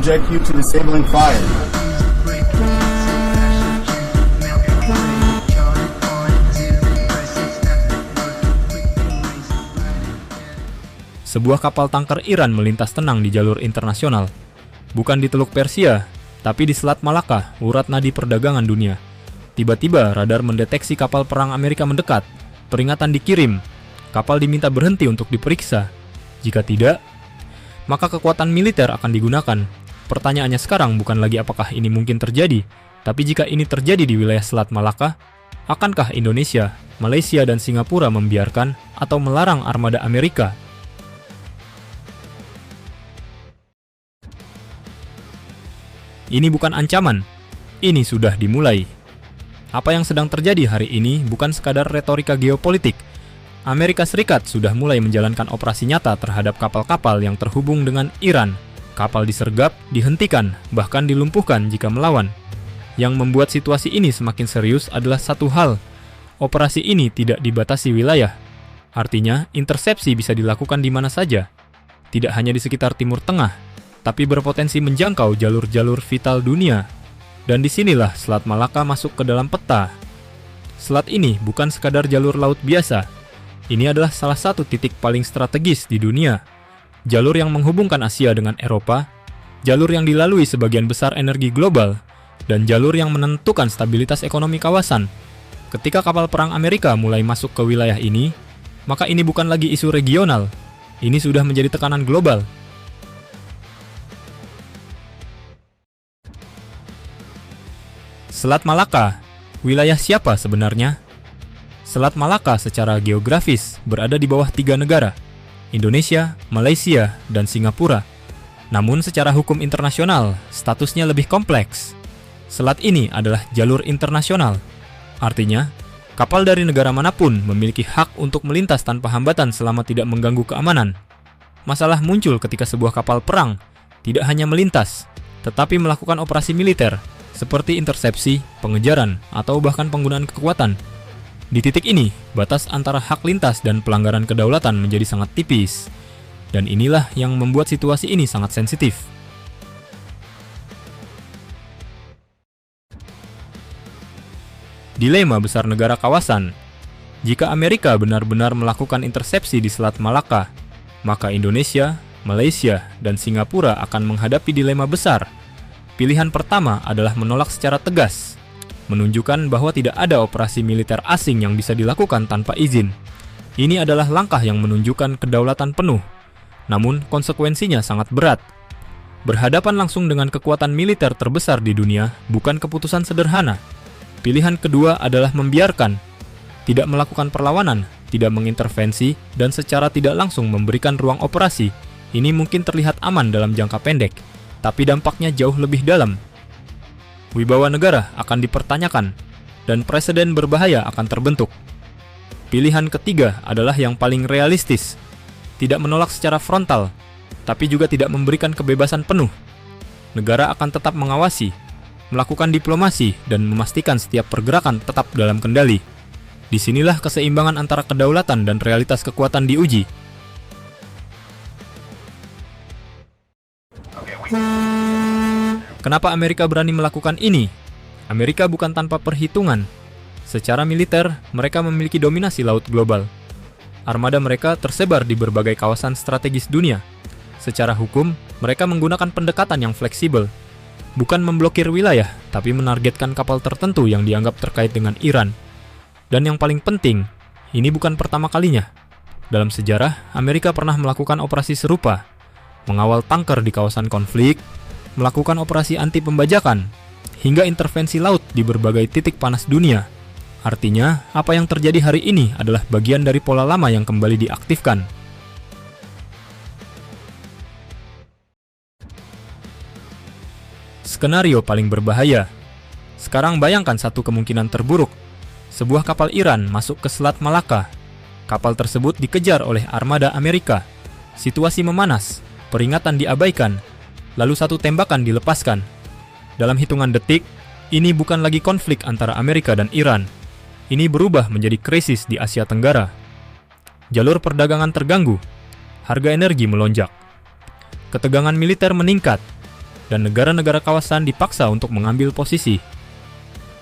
Subject you to disabling fire. Sebuah kapal tanker Iran melintas tenang di jalur internasional. Bukan di Teluk Persia, tapi di Selat Malaka, urat nadi perdagangan dunia. Tiba-tiba radar mendeteksi kapal perang Amerika mendekat. Peringatan dikirim. Kapal diminta berhenti untuk diperiksa. Jika tidak, maka kekuatan militer akan digunakan. Pertanyaannya sekarang bukan lagi apakah ini mungkin terjadi, tapi jika ini terjadi di wilayah Selat Malaka, akankah Indonesia, Malaysia, dan Singapura membiarkan atau melarang armada Amerika? Ini bukan ancaman, ini sudah dimulai. Apa yang sedang terjadi hari ini bukan sekadar retorika geopolitik. Amerika Serikat sudah mulai menjalankan operasi nyata terhadap kapal-kapal yang terhubung dengan Iran. Kapal disergap, dihentikan, bahkan dilumpuhkan jika melawan. Yang membuat situasi ini semakin serius adalah satu hal. Operasi ini tidak dibatasi wilayah. Artinya, intersepsi bisa dilakukan di mana saja. Tidak hanya di sekitar Timur Tengah, tapi berpotensi menjangkau jalur-jalur vital dunia. Dan disinilah Selat Malaka masuk ke dalam peta. Selat ini bukan sekadar jalur laut biasa. Ini adalah salah satu titik paling strategis di dunia. Jalur yang menghubungkan Asia dengan Eropa, jalur yang dilalui sebagian besar energi global, dan jalur yang menentukan stabilitas ekonomi kawasan. Ketika kapal perang Amerika mulai masuk ke wilayah ini, maka ini bukan lagi isu regional. Ini sudah menjadi tekanan global. Selat Malaka, wilayah siapa sebenarnya? Selat Malaka secara geografis berada di bawah 3 negara, Indonesia, Malaysia, dan Singapura. Namun secara hukum internasional, statusnya lebih kompleks. Selat ini adalah jalur internasional. Artinya, kapal dari negara manapun memiliki hak untuk melintas tanpa hambatan selama tidak mengganggu keamanan. Masalah muncul ketika sebuah kapal perang tidak hanya melintas, tetapi melakukan operasi militer, seperti intersepsi, pengejaran, atau bahkan penggunaan kekuatan. Di titik ini, batas antara hak lintas dan pelanggaran kedaulatan menjadi sangat tipis. Dan inilah yang membuat situasi ini sangat sensitif. Dilema besar negara kawasan. Jika Amerika benar-benar melakukan intersepsi di Selat Malaka, maka Indonesia, Malaysia, dan Singapura akan menghadapi dilema besar. Pilihan pertama adalah menolak secara tegas, menunjukkan bahwa tidak ada operasi militer asing yang bisa dilakukan tanpa izin. Ini adalah langkah yang menunjukkan kedaulatan penuh, namun konsekuensinya sangat berat. Berhadapan langsung dengan kekuatan militer terbesar di dunia bukan keputusan sederhana. Pilihan kedua adalah membiarkan, tidak melakukan perlawanan, tidak mengintervensi, dan secara tidak langsung memberikan ruang operasi. Ini mungkin terlihat aman dalam jangka pendek, tapi dampaknya jauh lebih dalam. Wibawa negara akan dipertanyakan, dan presiden berbahaya akan terbentuk. Pilihan ketiga adalah yang paling realistis. Tidak menolak secara frontal, tapi juga tidak memberikan kebebasan penuh. Negara akan tetap mengawasi, melakukan diplomasi, dan memastikan setiap pergerakan tetap dalam kendali. Disinilah keseimbangan antara kedaulatan dan realitas kekuatan diuji. Kenapa Amerika berani melakukan ini? Amerika bukan tanpa perhitungan. Secara militer, mereka memiliki dominasi laut global. Armada mereka tersebar di berbagai kawasan strategis dunia. Secara hukum, mereka menggunakan pendekatan yang fleksibel. Bukan memblokir wilayah, tapi menargetkan kapal tertentu yang dianggap terkait dengan Iran. Dan yang paling penting, ini bukan pertama kalinya. Dalam sejarah, Amerika pernah melakukan operasi serupa. Mengawal tanker di kawasan konflik, melakukan operasi anti pembajakan, hingga intervensi laut di berbagai titik panas dunia. Artinya, apa yang terjadi hari ini adalah bagian dari pola lama yang kembali diaktifkan. Skenario paling berbahaya. Sekarang bayangkan satu kemungkinan terburuk. Sebuah kapal Iran masuk ke Selat Malaka. Kapal tersebut dikejar oleh armada Amerika. Situasi memanas, peringatan diabaikan, lalu satu tembakan dilepaskan. Dalam hitungan detik, ini bukan lagi konflik antara Amerika dan Iran. Ini berubah menjadi krisis di Asia Tenggara. Jalur perdagangan terganggu, harga energi melonjak, ketegangan militer meningkat, dan negara-negara kawasan dipaksa untuk mengambil posisi.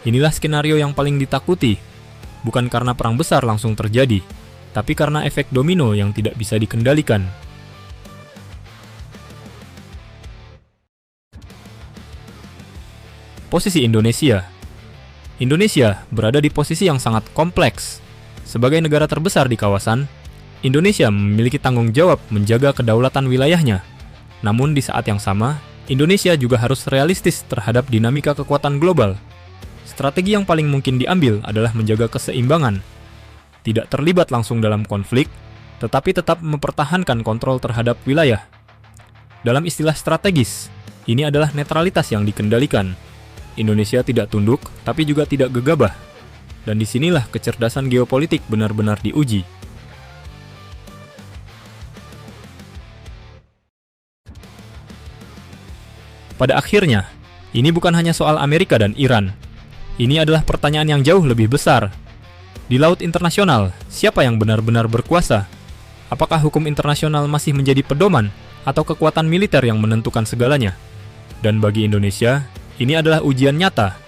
Inilah skenario yang paling ditakuti, bukan karena perang besar langsung terjadi, tapi karena efek domino yang tidak bisa dikendalikan. Posisi Indonesia. Indonesia berada di posisi yang sangat kompleks. Sebagai negara terbesar di kawasan, Indonesia memiliki tanggung jawab menjaga kedaulatan wilayahnya. Namun di saat yang sama, Indonesia juga harus realistis terhadap dinamika kekuatan global. Strategi yang paling mungkin diambil adalah menjaga keseimbangan. Tidak terlibat langsung dalam konflik, tetapi tetap mempertahankan kontrol terhadap wilayah. Dalam istilah strategis, ini adalah netralitas yang dikendalikan. Indonesia tidak tunduk, tapi juga tidak gegabah. Dan disinilah kecerdasan geopolitik benar-benar diuji. Pada akhirnya, ini bukan hanya soal Amerika dan Iran. Ini adalah pertanyaan yang jauh lebih besar. Di laut internasional, siapa yang benar-benar berkuasa? Apakah hukum internasional masih menjadi pedoman, atau kekuatan militer yang menentukan segalanya? Dan bagi Indonesia, ini adalah ujian nyata.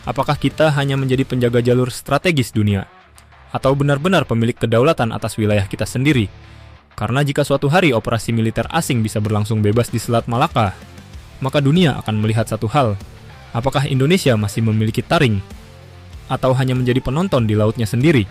Apakah kita hanya menjadi penjaga jalur strategis dunia, atau benar-benar pemilik kedaulatan atas wilayah kita sendiri? Karena jika suatu hari operasi militer asing bisa berlangsung bebas di Selat Malaka, maka dunia akan melihat satu hal. Apakah Indonesia masih memiliki taring? Atau hanya menjadi penonton di lautnya sendiri?